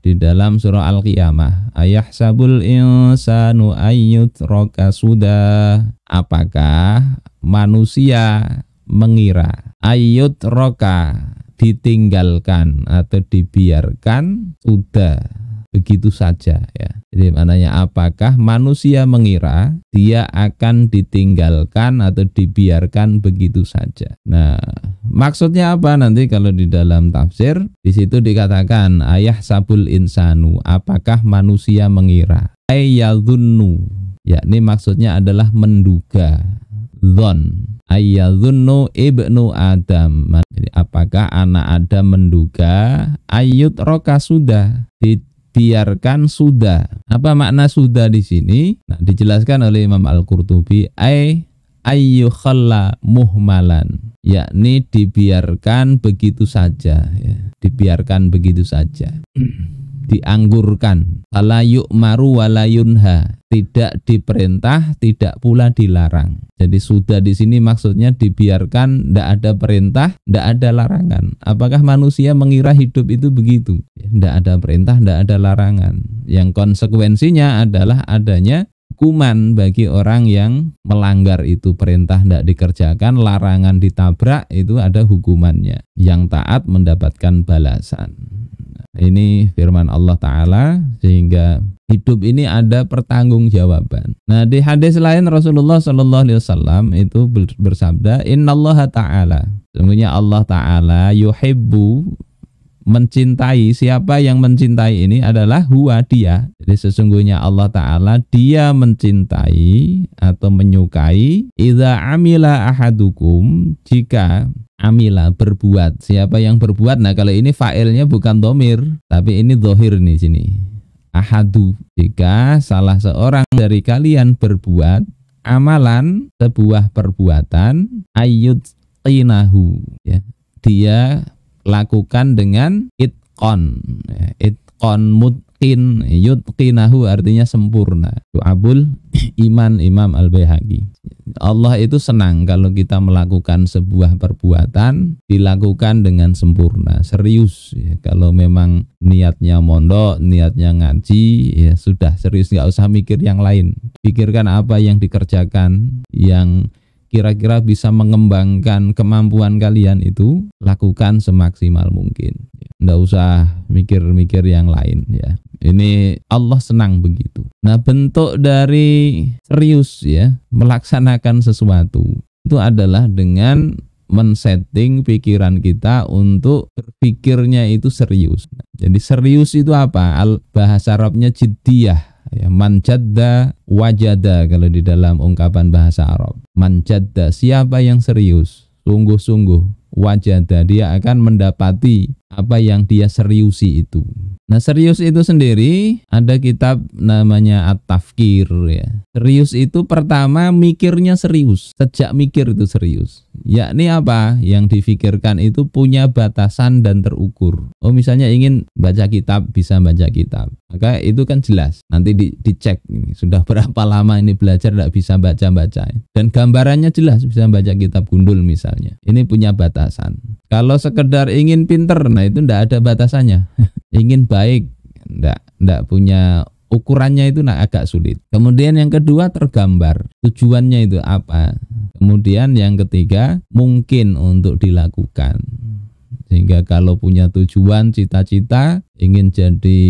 di dalam surah Al-Qiyamah. Ayahsabul insanu ayyutraka sudah. Apakah manusia mengira ayyutraka ditinggalkan atau dibiarkan sudah begitu saja ya. Jadi maknanya apakah manusia mengira dia akan ditinggalkan atau dibiarkan begitu saja. Nah, maksudnya apa nanti kalau di dalam tafsir di situ dikatakan ayahsabul insanu, apakah manusia mengira, ayyadhunnu, yakni maksudnya adalah menduga, dzon, ayyadhunnu ibnu Adam. Jadi apakah anak Adam menduga ayyutraka sudah biarkan sudah. Apa makna sudah di sini? Nah, dijelaskan oleh Imam Al-Qurtubi, ayyukhalla muhmalan, yakni dibiarkan begitu saja ya. Dibiarkan begitu saja. Dianggurkan. Fala yu'maru wala yunha, tidak diperintah, tidak pula dilarang. Jadi sudah di sini maksudnya dibiarkan, tidak ada perintah, tidak ada larangan. Apakah manusia mengira hidup itu begitu? Tidak ada perintah, tidak ada larangan. Yang konsekuensinya adalah adanya hukuman bagi orang yang melanggar itu. Perintah tidak dikerjakan, larangan ditabrak, itu ada hukumannya. Yang taat mendapatkan balasan. Ini firman Allah Ta'ala, sehingga hidup ini ada pertanggungjawaban. Nah, di hadis lain Rasulullah SAW itu bersabda, Innallaha Ta'ala, sesungguhnya Allah Ta'ala yuhibbu, mencintai. Siapa yang mencintai ini adalah huwa, dia. Jadi sesungguhnya Allah Ta'ala dia mencintai atau menyukai idza amila ahadukum, jika amila berbuat. Siapa yang berbuat? Nah, kalau ini fa'ilnya bukan dhamir, tapi ini dhohir nih sini. Ahadu, jika salah seorang dari kalian berbuat amalan, sebuah perbuatan, ayyutqinahu ya. Dia lakukan dengan itqon. Itqon mutqin, yutqinahu artinya sempurna. Abul Iman Imam Al-Baihaqi. Allah itu senang kalau kita melakukan sebuah perbuatan dilakukan dengan sempurna, serius ya. Kalau memang niatnya mondok, niatnya ngaji, ya sudah serius, nggak usah mikir yang lain. Pikirkan apa yang dikerjakan yang kira-kira bisa mengembangkan kemampuan kalian, itu lakukan semaksimal mungkin. Nggak usah mikir-mikir yang lain ya. Ini Allah senang begitu. Nah, bentuk dari serius ya, melaksanakan sesuatu itu adalah dengan men-setting pikiran kita untuk berpikirnya itu serius. Jadi serius itu apa? Bahasa Arabnya jiddiyah. Ya, manjadda wajada kalau di dalam ungkapan bahasa Arab. Manjadda, siapa yang serius, sungguh-sungguh, wajada, dia akan mendapati apa yang dia seriusi itu. Nah, serius itu sendiri ada kitab namanya At-Tafkir ya. Serius itu pertama mikirnya serius, sejak mikir itu serius. Yakni apa? Yang difikirkan itu punya batasan dan terukur. Oh, misalnya ingin baca kitab, bisa baca kitab. Maka itu kan jelas. Nanti dicek ini sudah berapa lama ini belajar tidak bisa baca-baca. Dan gambarannya jelas, bisa baca kitab gundul misalnya. Ini punya batasan. Kalau sekedar ingin pinter, nah itu tidak ada batasannya. Ingin baik, tidak punya ukurannya, itu agak sulit. Kemudian yang kedua tergambar, tujuannya itu apa. Kemudian yang ketiga mungkin untuk dilakukan. Sehingga kalau punya tujuan, cita-cita, ingin jadi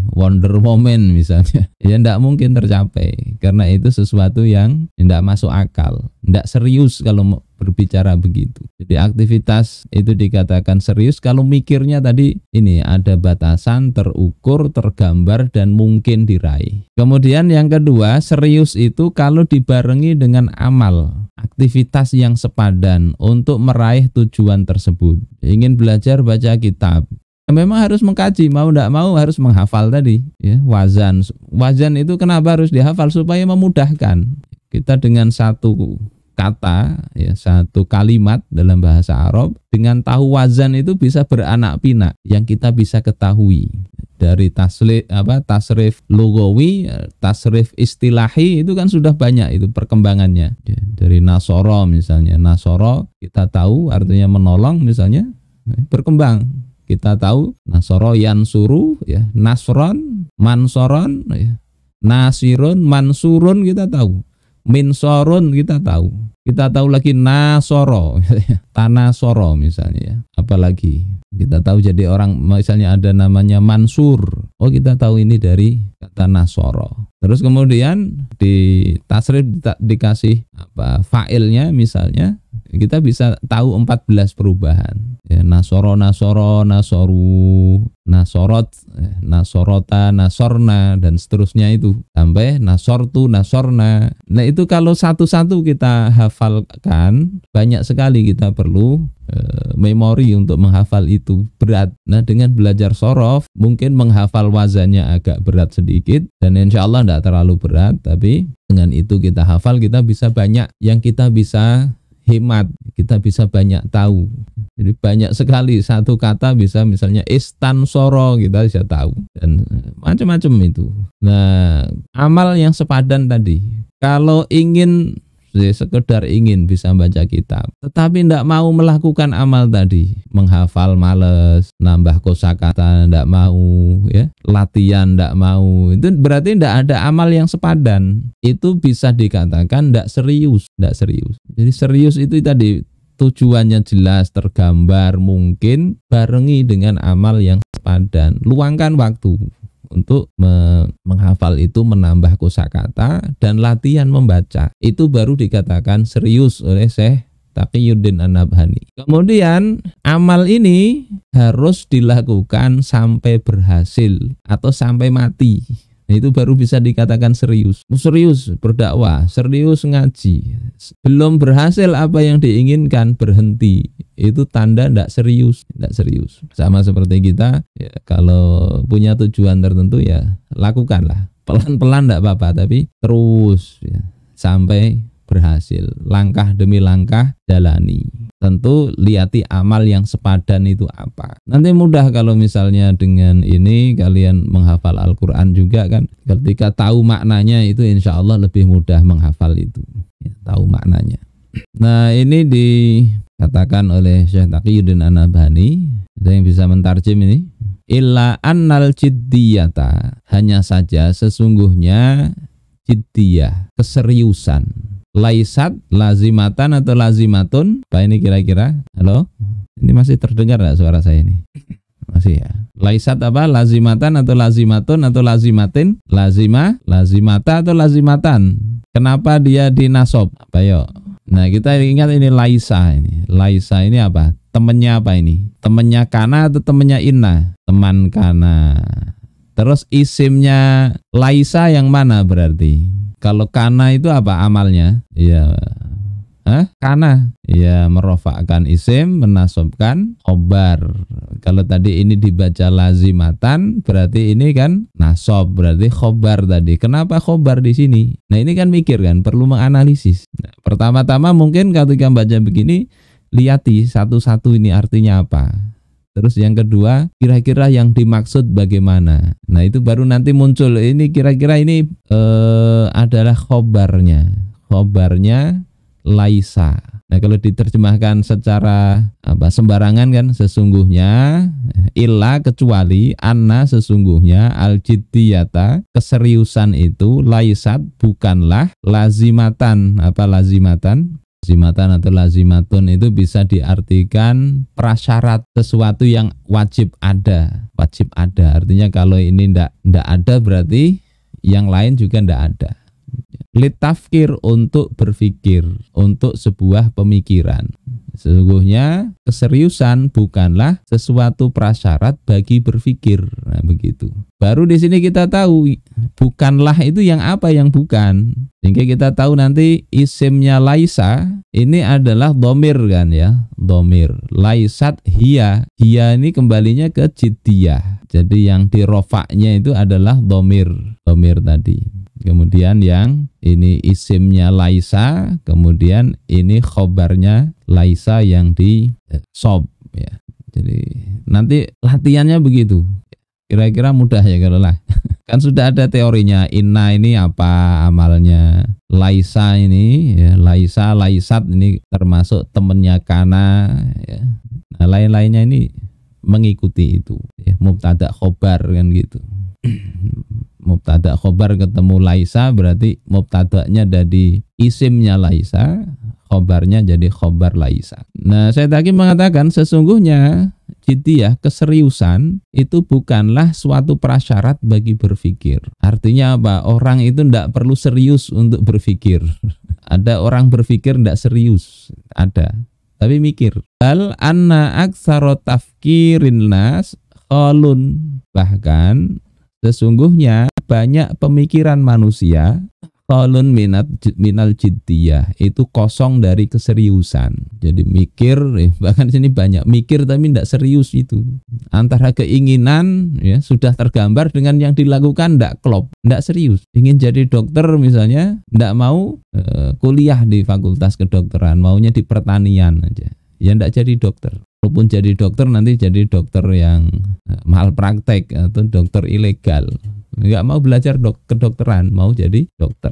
Wonder Woman misalnya, ya tidak mungkin tercapai. Karena itu sesuatu yang tidak masuk akal, tidak serius kalau berbicara begitu. Jadi aktivitas itu dikatakan serius kalau mikirnya tadi ini ada batasan, terukur, tergambar, dan mungkin diraih. Kemudian yang kedua, serius itu kalau dibarengi dengan amal, aktivitas yang sepadan untuk meraih tujuan tersebut. Ingin belajar baca kitab, memang harus mengkaji, mau tidak mau harus menghafal tadi ya. Wazan itu kenapa harus dihafal? Supaya memudahkan kita dengan satu kata ya, satu kalimat dalam bahasa Arab, dengan tahu wazan itu bisa beranak pinak yang kita bisa ketahui. Dari tasrif lugawi, tasrif istilahi, itu kan sudah banyak itu perkembangannya ya. Dari nasoro misalnya, nasoro kita tahu artinya menolong misalnya, berkembang kita tahu nasoro yansuru ya, nasron, mansoron ya, nasirun, mansurun kita tahu, minsorun kita tahu. Kita tahu lagi nasoro, tanasoro misalnya ya. Apalagi kita tahu jadi orang misalnya ada namanya Mansur. Oh kita tahu ini dari kata nasoro. Terus kemudian di tasrif dikasih apa failnya misalnya kita bisa tahu 14 perubahan. Ya, nasoro, nasoru, nasorot, nasorota, nasorna dan seterusnya itu sampai nasortu, nasorna. Nah itu kalau satu-satu kita hafalkan banyak sekali kita perlu memori untuk menghafal itu berat. Nah dengan belajar sorof mungkin menghafal wazannya agak berat sedikit dan insya Allah tidak terlalu berat, tapi dengan itu kita hafal kita bisa banyak yang kita bisa hemat, kita bisa banyak tahu. Jadi banyak sekali satu kata bisa misalnya istansoro kita bisa tahu dan macam-macam itu. Nah amal yang sepadan tadi kalau ingin sekedar ingin bisa baca kitab tetapi tidak mau melakukan amal tadi, menghafal males, nambah kosakata tidak mau ya, latihan tidak mau, itu berarti tidak ada amal yang sepadan. Itu bisa dikatakan tidak serius. Jadi serius itu tadi tujuannya jelas, tergambar, mungkin barengi dengan amal yang sepadan. Luangkan waktu untuk menghafal itu, menambah kosakata dan latihan membaca. Itu baru dikatakan serius oleh Syekh Taqiyuddin An-Nabhani. Kemudian amal ini harus dilakukan sampai berhasil atau sampai mati. Nah, itu baru bisa dikatakan serius. Serius berdakwah, serius ngaji. Belum berhasil apa yang diinginkan, berhenti. Itu tanda tidak serius. Sama seperti kita, ya, kalau punya tujuan tertentu ya lakukanlah. Pelan-pelan tidak apa-apa, tapi terus ya, sampai berhasil. Langkah demi langkah jalani. Tentu lihati amal yang sepadan itu apa. Nanti mudah kalau misalnya dengan ini kalian menghafal Al-Quran juga kan. Ketika tahu maknanya itu insya Allah lebih mudah menghafal itu. Ya, tahu maknanya. Nah ini dikatakan oleh Syekh Taqiyuddin An-Nabhani. Ada yang bisa mentarjim ini? Illa annal jiddiyata. Hanya saja sesungguhnya jiddiyah, keseriusan. Laisat, lazimatan atau lazimatun. Apa ini kira-kira? Halo? Ini masih terdengar gak suara saya ini? Masih ya. Laisat apa? Lazimatan atau lazimatun atau lazimatin? Lazimah, lazimata atau lazimatan? Kenapa dia dinasob? Apa yuk? Nah kita ingat ini laisa ini. Laisa ini apa? Temennya apa ini? Temennya kana atau temennya inna? Teman kana. Terus isimnya laisa yang mana berarti? Kalau kana itu apa amalnya? Ya, kana. Ya merofakkan isim, menasobkan khobar. Kalau tadi ini dibaca lazimatan, berarti ini kan nasob, berarti khobar tadi. Kenapa khobar di sini? Nah ini kan mikir kan, perlu menganalisis. Nah, pertama-tama mungkin ketika baca begini, lihati satu-satu ini artinya apa. Terus yang kedua, kira-kira yang dimaksud bagaimana? Nah itu baru nanti muncul, ini kira-kira ini adalah khobarnya laisa. Nah kalau diterjemahkan secara sembarangan kan, sesungguhnya, illa kecuali, anna sesungguhnya, al-jiddiyata keseriusan itu, laisat bukanlah, lazimatan. Apa lazimatan? Lazimatan atau lazimatun itu bisa diartikan prasyarat, sesuatu yang wajib ada. Artinya kalau ini ndak ada berarti yang lain juga ndak ada. Litafkir untuk berpikir, untuk sebuah pemikiran. Sesungguhnya keseriusan bukanlah sesuatu prasyarat bagi berpikir. Nah, begitu. Baru di sini kita tahu bukanlah itu yang apa yang bukan. Sehingga kita tahu nanti isimnya laisa ini adalah dhamir kan ya. Dhamir. Laisat hiya. Hiya ini kembalinya ke jiddiyah. Jadi yang dirofaknya itu adalah dhamir. Dhamir tadi. Kemudian yang ini isimnya laisa, kemudian ini khobarnya laisa yang di sob ya. Jadi nanti latihannya begitu. Kira-kira mudah ya kalau lah. Kan sudah ada teorinya, inna ini apa amalnya, laisa ini ya, laisat ini termasuk temennya kana ya. Nah lain-lainnya ini mengikuti itu ya, mubtada khobar kan gitu. Mubtada khobar ketemu laisa berarti mubtadanya dari isimnya laisa, khobarnya jadi khobar laisa. Nah, saya tadi mengatakan sesungguhnya jiddiyah, keseriusan itu bukanlah suatu prasyarat bagi berpikir. Artinya apa? Orang itu tidak perlu serius untuk berpikir. Ada orang berpikir tidak serius, ada, tapi mikir. Bal anna aktsara tafkirin nas khalun, bahkan sesungguhnya banyak pemikiran manusia khalun minal jiddiyah, itu kosong dari keseriusan. Jadi mikir, bahkan sini banyak mikir tapi tidak serius itu. Antara keinginan ya sudah tergambar dengan yang dilakukan tidak klop, tidak serius. Ingin jadi dokter misalnya, tidak mau kuliah di fakultas kedokteran, maunya di pertanian aja. Ya tidak jadi dokter. Walaupun jadi dokter nanti jadi dokter yang malpraktek atau dokter ilegal. Nggak mau belajar kedokteran, mau jadi dokter.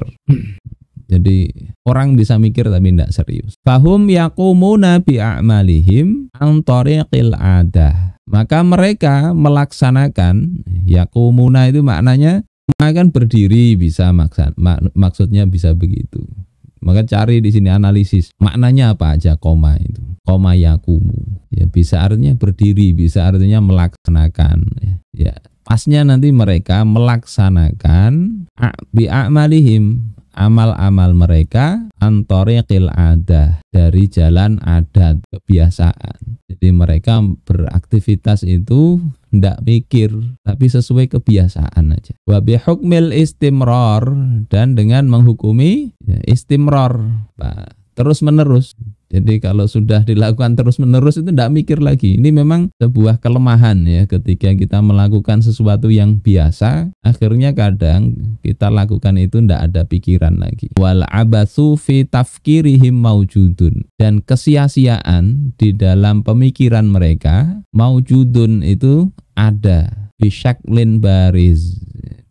Jadi orang bisa mikir tapi tidak serius. Fahum yaqumuna bi'a'malihim an tariqil adah. Maka mereka melaksanakan, yaqumuna itu maknanya akan berdiri, bisa maksudnya bisa begitu. Maka cari di sini analisis maknanya apa aja koma itu. Koma yakumu. Ya bisa artinya berdiri, bisa artinya melaksanakan ya. Pasnya nanti mereka melaksanakan bi'a'malihim, amal-amal mereka antariqil adah, dari jalan adat, kebiasaan. Jadi mereka beraktivitas itu tidak mikir, tapi sesuai kebiasaan aja. Wa bihukmil istimrar, dan dengan menghukumi ya, istimrar, terus menerus. Jadi kalau sudah dilakukan terus-menerus itu tidak mikir lagi. Ini memang sebuah kelemahan ya, ketika kita melakukan sesuatu yang biasa, akhirnya kadang kita lakukan itu tidak ada pikiran lagi. Wal abatsu fi tafkirihim maujudun, dan kesia-siaan di dalam pemikiran mereka maujudun itu ada, bisyaklin bariz,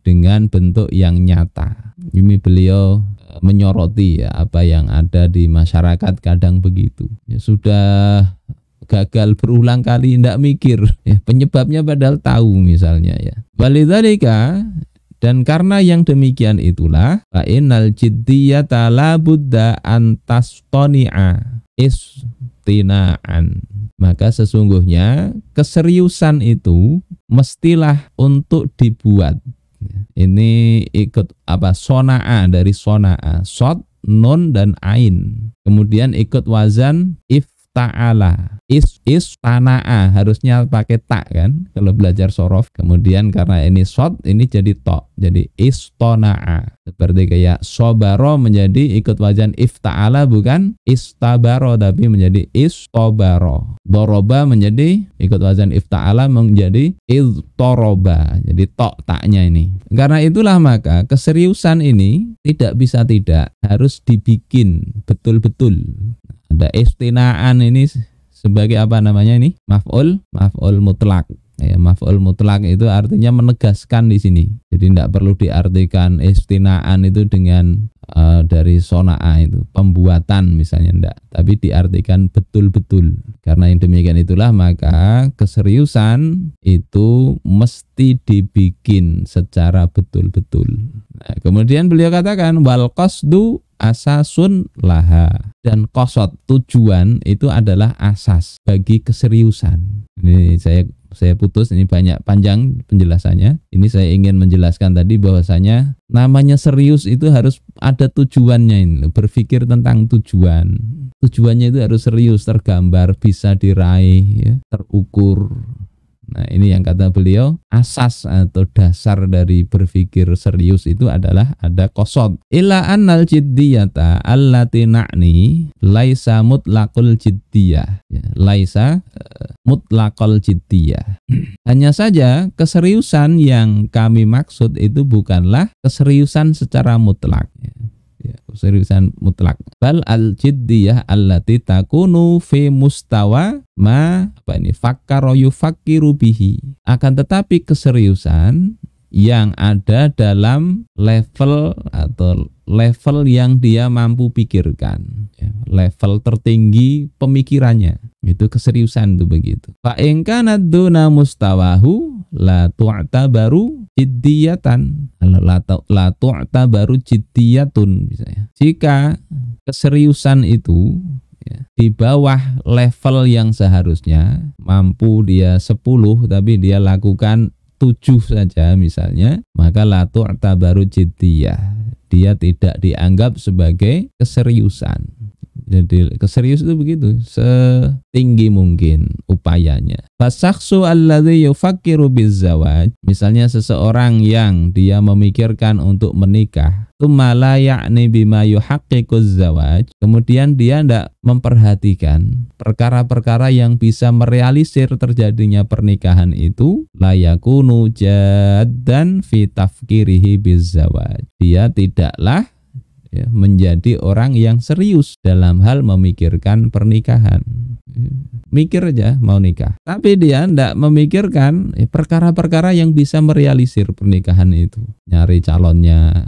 dengan bentuk yang nyata. Ini beliau menyoroti ya apa yang ada di masyarakat kadang begitu. Ya, sudah gagal berulang kali tidak mikir ya, penyebabnya padahal tahu misalnya ya. Walidzalika, dan karena yang demikian itulah fa innal jiddiyata la budda an tastani'a istinaan. Maka sesungguhnya keseriusan itu mestilah untuk dibuat. Ini ikut apa? Sona'a, dari sona'a, sod, nun dan ain. Kemudian ikut wazan ifta'ala, tana'a, harusnya pakai ta kan kalau belajar sorof. Kemudian karena ini sod, ini jadi to, jadi istona'a. Seperti kayak sobaro menjadi ikut wazan ifta'ala, bukan istabaro tapi menjadi istobaro. Doroba menjadi ikut wazan ifta'ala menjadi iltoroba. Jadi tok taknya ini. Karena itulah maka keseriusan ini tidak bisa tidak, harus dibikin betul-betul. Ada istinaan ini sebagai apa namanya ini? Maf'ul mutlak. Ya, maf'ul mutlak itu artinya menegaskan di sini. Jadi tidak perlu diartikan istinaan itu dengan dari sona'a itu pembuatan misalnya, tidak, tapi diartikan betul-betul. Karena yang demikian itulah maka keseriusan itu mesti dibikin secara betul-betul. Nah, kemudian beliau katakan wal qasdu asasun laha, dan qasad, tujuan itu adalah asas bagi keseriusan. Ini saya putus, ini banyak panjang penjelasannya. Ini saya ingin menjelaskan tadi bahwasanya namanya serius itu harus ada tujuannya ini, berpikir tentang tujuan. Tujuannya itu harus serius, tergambar, bisa diraih, ya, terukur. Nah, ini yang kata beliau, asas atau dasar dari berpikir serius itu adalah ada qasad. Illa annal jiddiyata allati na'ni laisa mutlaqul jiddiyah. Ya, laisa mutlaqul jiddiyah. Hanya saja keseriusan yang kami maksud itu bukanlah keseriusan secara mutlak. Ya, keseriusan mutlak. Bal al-jiddiyah allati takunu fi mustawa ma fakkara yufakkiru bihi. Akan tetapi keseriusan yang ada dalam level atau level yang dia mampu pikirkan, ya, level tertinggi pemikirannya. Itu keseriusan tuh begitu. Fa in kana duna mustawahu la tu'tabaru jiddiyatan. La tu'tabaru jiddiyatun misalnya. Jika keseriusan itu ya, di bawah level yang seharusnya, mampu dia 10 tapi dia lakukan 7 saja misalnya, maka la tu'tabaru jiddiyah. Dia tidak dianggap sebagai keseriusan. Jadi keserius itu begitu, setinggi mungkin upayanya. Fasakhsu alladzi yufakkiru bizzawaj, misalnya seseorang yang dia memikirkan untuk menikah, tsumma la ya'ni bima yuhaqqiquz zawaj, kemudian dia tidak memperhatikan perkara-perkara yang bisa merealisir terjadinya pernikahan itu, la yakunu jaddan fi tafkirihi bizzawaj. Dia tidaklah ya, menjadi orang yang serius dalam hal memikirkan pernikahan. Mikir aja mau nikah, tapi dia tidak memikirkan perkara-perkara yang bisa merealisir pernikahan itu. Nyari calonnya,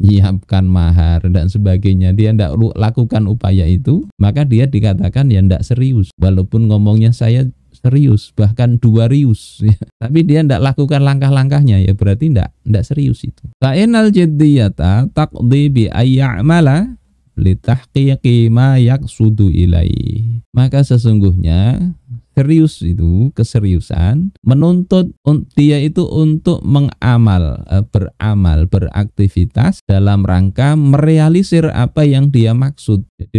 nyiapkan mahar dan sebagainya, dia tidak lakukan upaya itu, maka dia dikatakan ya tidak serius. Walaupun ngomongnya saya serius, bahkan 2 rius ya. Tapi dia tidak lakukan langkah-langkahnya, ya berarti tidak serius itu. Fa'inal jiddiyata taqdi bi ayya'mala litahqiqi ma yaqsudu ilaihi. Maka sesungguhnya serius itu, keseriusan menuntut dia itu untuk beramal, beraktivitas dalam rangka merealisir apa yang dia maksud. Jadi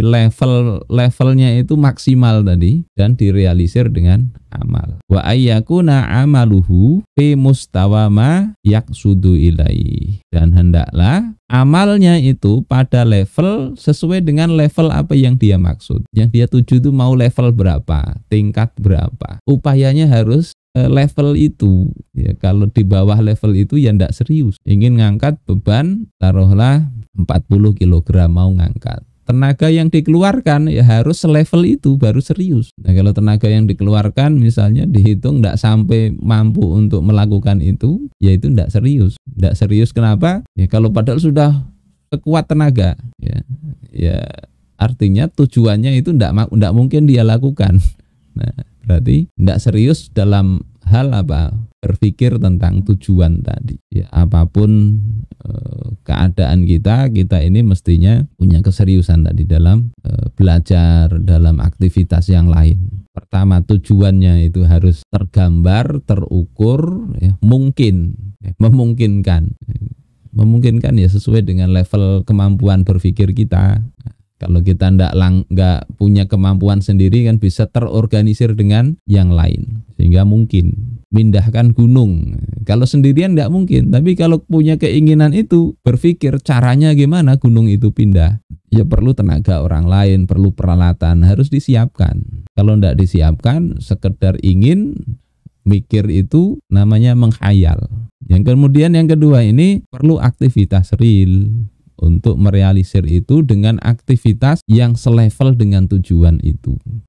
levelnya itu maksimal tadi dan direalisir dengan amal. Wa ayyakuna amaluhu fi mustawa ma yaqsudu ilaihi. Dan hendaklah amalnya itu pada level sesuai dengan level apa yang dia maksud. Yang dia tuju itu mau level berapa, tingkat berapa. Upayanya harus level itu. Ya, kalau di bawah level itu ya tidak serius. Ingin ngangkat beban, taruhlah 40 kg mau ngangkat. Tenaga yang dikeluarkan ya harus selevel itu baru serius. Nah, kalau tenaga yang dikeluarkan misalnya dihitung tidak sampai mampu untuk melakukan itu, ya itu tidak serius. Tidak serius kenapa? Ya kalau padahal sudah sekuat tenaga, ya artinya tujuannya itu tidak mungkin dia lakukan. Nah, berarti tidak serius dalam hal apa? Berpikir tentang tujuan tadi. Ya, apapun keadaan kita ini mestinya punya keseriusan tadi dalam belajar, dalam aktivitas yang lain. Pertama, tujuannya itu harus tergambar, terukur, ya, memungkinkan ya sesuai dengan level kemampuan berpikir kita. Kalau kita nggak punya kemampuan sendiri kan bisa terorganisir dengan yang lain sehingga mungkin mindahkan gunung. Kalau sendirian nggak mungkin, tapi kalau punya keinginan itu berpikir caranya gimana gunung itu pindah, ya perlu tenaga orang lain, perlu peralatan, harus disiapkan. Kalau nggak disiapkan, sekedar ingin mikir itu namanya menghayal. Yang kedua ini perlu aktivitas real untuk merealisir itu dengan aktivitas yang selevel dengan tujuan itu.